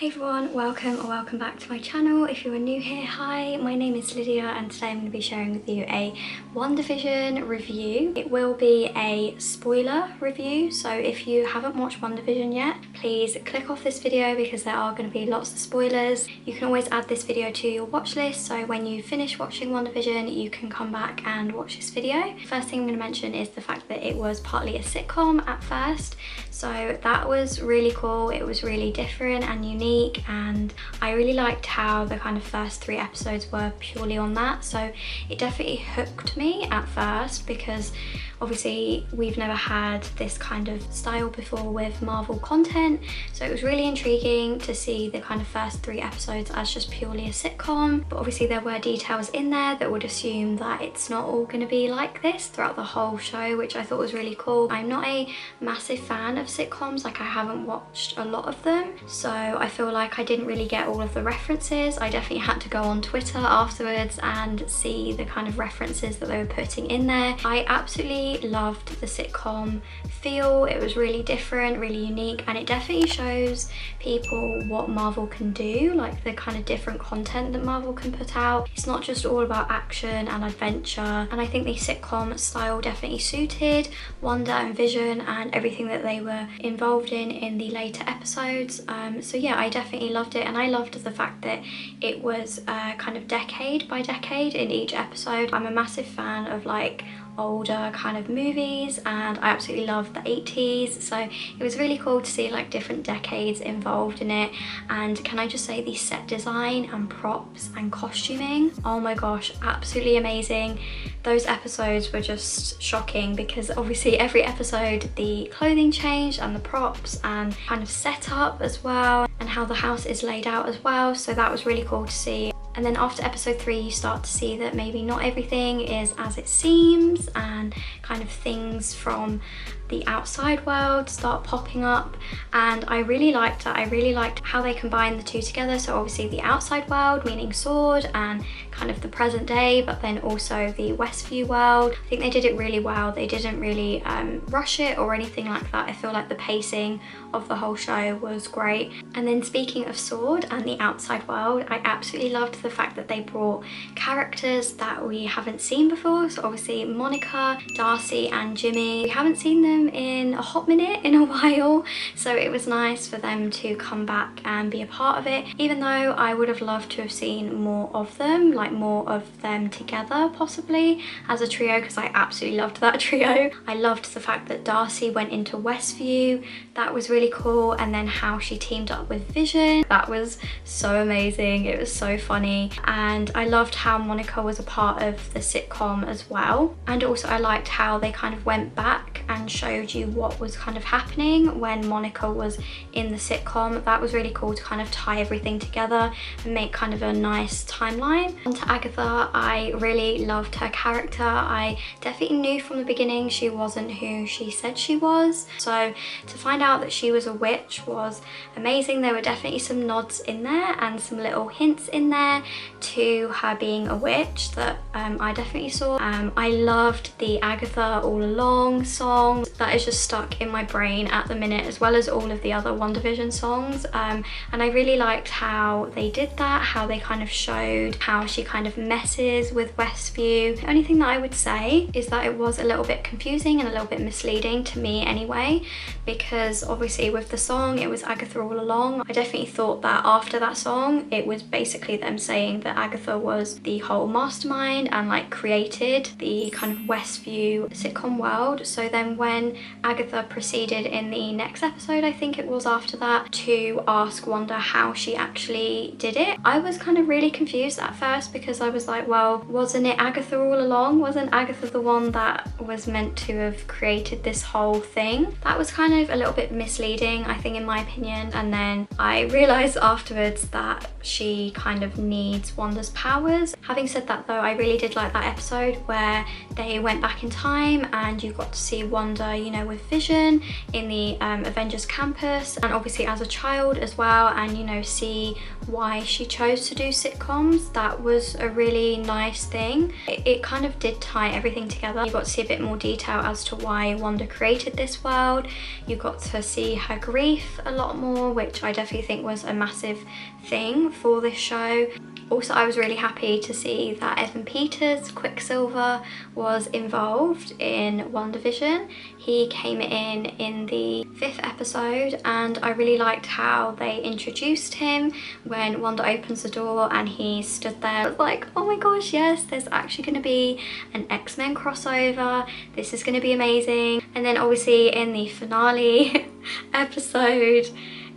Hey everyone, welcome or welcome back to my channel. If you are new here, hi, my name is Lydia and today I'm going to be sharing with you a WandaVision review. It will be a spoiler review, so if you haven't watched WandaVision yet, please click off this video because there are going to be lots of spoilers. You can always add this video to your watch list, so when you finish watching WandaVision, you can come back and watch this video. First thing I'm going to mention is the fact that it was partly a sitcom at first, so that was really cool. It was really different and unique, and I really liked how the kind of first 3 episodes were purely on that. So it definitely hooked me at first because obviously we've never had this kind of style before with Marvel content, so it was really intriguing to see the kind of first 3 episodes as just purely a sitcom. But obviously there were details in there that would assume that it's not all going to be like this throughout the whole show, which I thought was really cool. I'm not a massive fan of sitcoms, like I haven't watched a lot of them, so I feel like I didn't really get all of the references. I definitely had to go on Twitter afterwards and see the kind of references that they were putting in there. I absolutely loved the sitcom feel. It was really different, really unique, and it definitely shows people what Marvel can do, like the kind of different content that Marvel can put out. It's not just all about action and adventure, and I think the sitcom style definitely suited Wanda and Vision and everything that they were involved in the later episodes. So yeah, I definitely loved it, and I loved the fact that it was kind of decade by decade in each episode. I'm a massive fan of like older kind of movies, and I absolutely love the 80s, so it was really cool to see like different decades involved in it. And can I just say, the set design and props and costuming, oh my gosh, absolutely amazing. Those episodes were just shocking because obviously every episode the clothing changed and the props and kind of setup as well, and how the house is laid out as well, so that was really cool to see. And then after episode 3 you start to see that maybe not everything is as it seems, and kind of things from the outside world start popping up, and I really liked it. I really liked how they combined the two together. So obviously the outside world, meaning s.w.o.r.d, and kind of the present day, but then also the Westview world. I think they did it really well. They didn't really rush it or anything like that. I feel like the pacing of the whole show was great. And then speaking of s.w.o.r.d and the outside world, I absolutely loved the fact that they brought characters that we haven't seen before. So obviously Monica, Darcy and Jimmy, we haven't seen them in a hot minute, in a while, so it was nice for them to come back and be a part of it, even though I would have loved to have seen more of them, like more of them together possibly as a trio, because I absolutely loved that trio. I loved the fact that Darcy went into Westview. That was really cool. And then how she teamed up with Vision, that was so amazing. It was so funny, and I loved how Monica was a part of the sitcom as well. And also I liked how they kind of went back and showed you what was kind of happening when Monica was in the sitcom. That was really cool to kind of tie everything together and make kind of a nice timeline. And to Agatha, I really loved her character. I definitely knew from the beginning she wasn't who she said she was, so to find out that she was a witch was amazing. There were definitely some nods in there and some little hints in there to her being a witch that I definitely saw. I loved the Agatha All Along song. That is just stuck in my brain at the minute, as well as all of the other WandaVision songs, and I really liked how they did that, how they kind of showed how she kind of messes with Westview. The only thing that I would say is that it was a little bit confusing and a little bit misleading to me anyway, because obviously with the song it was Agatha All Along. I definitely thought that after that song it was basically them saying that Agatha was the whole mastermind and like created the kind of Westview sitcom world. So then when Agatha proceeded in the next episode, I think it was after that, to ask Wanda how she actually did it, I was kind of really confused at first, because I was like, well, wasn't it Agatha all along? Wasn't Agatha the one that was meant to have created this whole thing? That was kind of a little bit misleading, I think, in my opinion. And then I realized afterwards that she kind of needs Wanda's powers. Having said that though, I really did like that episode where they went back in time and you got to see Wanda, you know, with Vision in the Avengers campus, and obviously as a child as well, and you know, see why she chose to do sitcoms. That was a really nice thing. It kind of did tie everything together. You got to see a bit more detail as to why Wanda created this world. You got to see her grief a lot more, which I definitely think was a massive thing for this show. Also, I was really happy to see that Evan Peters, Quicksilver, was involved in WandaVision. He came in the 5th episode, and I really liked how they introduced him when Wanda opens the door and he stood there. I was like, oh my gosh, yes, there's actually going to be an X-Men crossover. This is going to be amazing. And then obviously in the finale episode,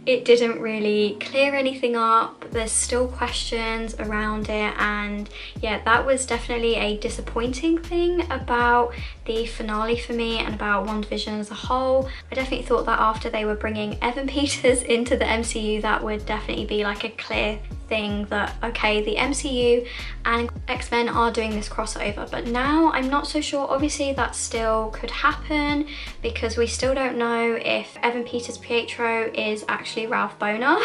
it didn't really clear anything up. There's still questions around it, and yeah, that was definitely a disappointing thing about the finale for me and about WandaVision as a whole. I definitely thought that after they were bringing Evan Peters into the MCU, that would definitely be like a clear thing that, okay, the MCU and X-Men are doing this crossover. But now I'm not so sure. Obviously that still could happen because we still don't know if Evan Peters Pietro is actually Ralph Boner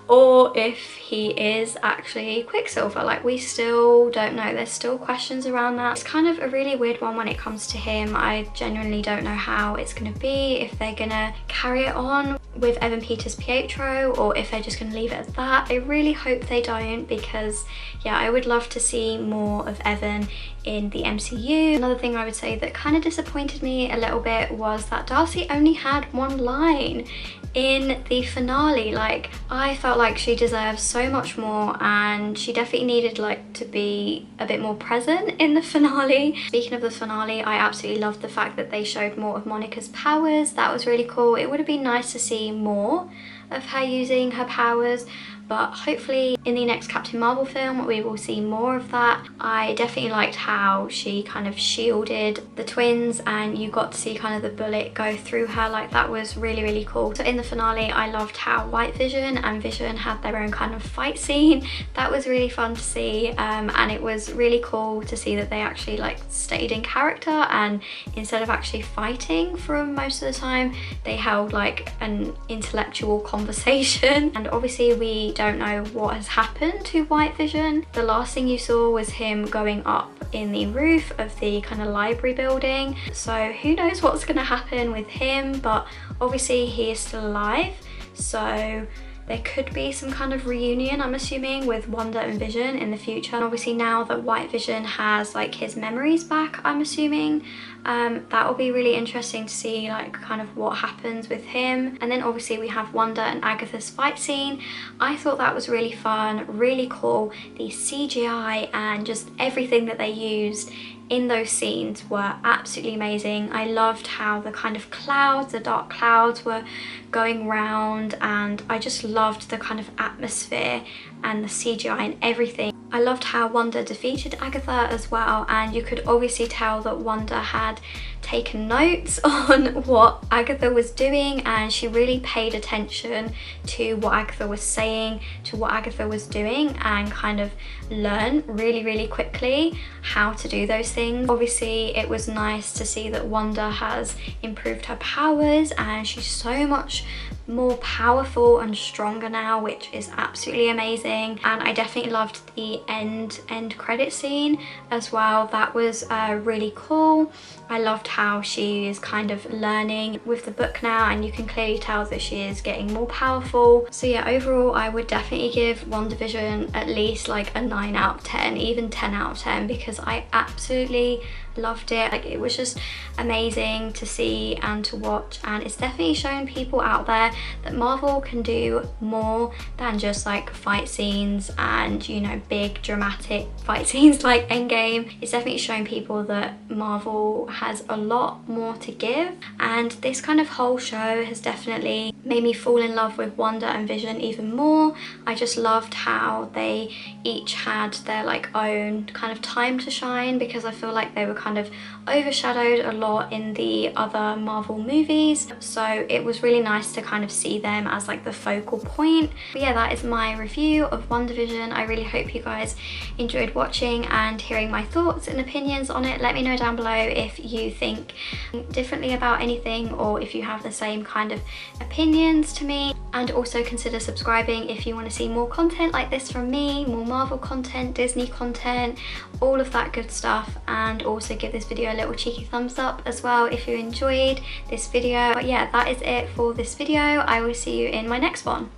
or if he is actually Quicksilver. Like, we still don't know. There's still questions around that. It's kind of a really weird one when it comes to him. I genuinely don't know how it's going to be, if they're going to carry it on with Evan Peters Pietro or if they're just going to leave it at that. I really hope they don't, because yeah, I would love to see more of Evan in the MCU. Another thing I would say that kind of disappointed me a little bit was that Darcy only had one line in the finale. Like, I felt like she deserves so much more, and she definitely needed like to be a bit more present in the finale. Speaking of the finale, I absolutely loved the fact that they showed more of Monica's powers. That was really cool. It would have been nice to see more of her using her powers, but hopefully in the next Captain Marvel film we will see more of that. I definitely liked how she kind of shielded the twins and you got to see kind of the bullet go through her. Like, that was really, really cool. So in the finale, I loved how White Vision and Vision had their own kind of fight scene. That was really fun to see, and it was really cool to see that they actually like stayed in character, and instead of actually fighting for most of the time, they held like an intellectual conversation. And obviously we don't know what has happened to White Vision. The last thing you saw was him going up in the roof of the kind of library building, so who knows what's going to happen with him, but obviously he is still alive, so there could be some kind of reunion, I'm assuming, with Wanda and Vision in the future. And obviously now that White Vision has like his memories back, I'm assuming, that will be really interesting to see like kind of what happens with him. And then obviously we have Wanda and Agatha's fight scene. I thought that was really fun, really cool. The CGI and just everything that they used in those scenes were absolutely amazing. I loved how the kind of clouds, the dark clouds, were going round, and I just loved the kind of atmosphere and the CGI and everything. I loved how Wanda defeated Agatha as well, and you could obviously tell that Wanda had taken notes on what Agatha was doing, and she really paid attention to what Agatha was saying, to what Agatha was doing, and kind of learned really, really quickly how to do those things. Obviously it was nice to see that Wanda has improved her powers and she's so much more powerful and stronger now, which is absolutely amazing. And I definitely loved the end credit scene as well. That was really cool. I loved how she is kind of learning with the book now, and you can clearly tell that she is getting more powerful. So yeah, overall I would definitely give WandaVision at least like a 9 out of 10, even 10 out of 10, because I absolutely loved it. Like, it was just amazing to see and to watch, and it's definitely shown people out there that Marvel can do more than just like fight scenes and, you know, big dramatic fight scenes like Endgame. It's definitely shown people that Marvel has a lot more to give, and this kind of whole show has definitely made me fall in love with Wanda and Vision even more. I just loved how they each had their like own kind of time to shine, because I feel like they were kind of overshadowed a lot in the other Marvel movies. So it was really nice to kind of see them as like the focal point. But yeah, that is my review of WandaVision. I really hope you guys enjoyed watching and hearing my thoughts and opinions on it. Let me know down below if you think differently about anything, or if you have the same kind of opinions to me. And also consider subscribing if you want to see more content like this from me, more Marvel content, Disney content, all of that good stuff. And also give this video a little cheeky thumbs up as well if you enjoyed this video. But yeah, that is it for this video. I will see you in my next one.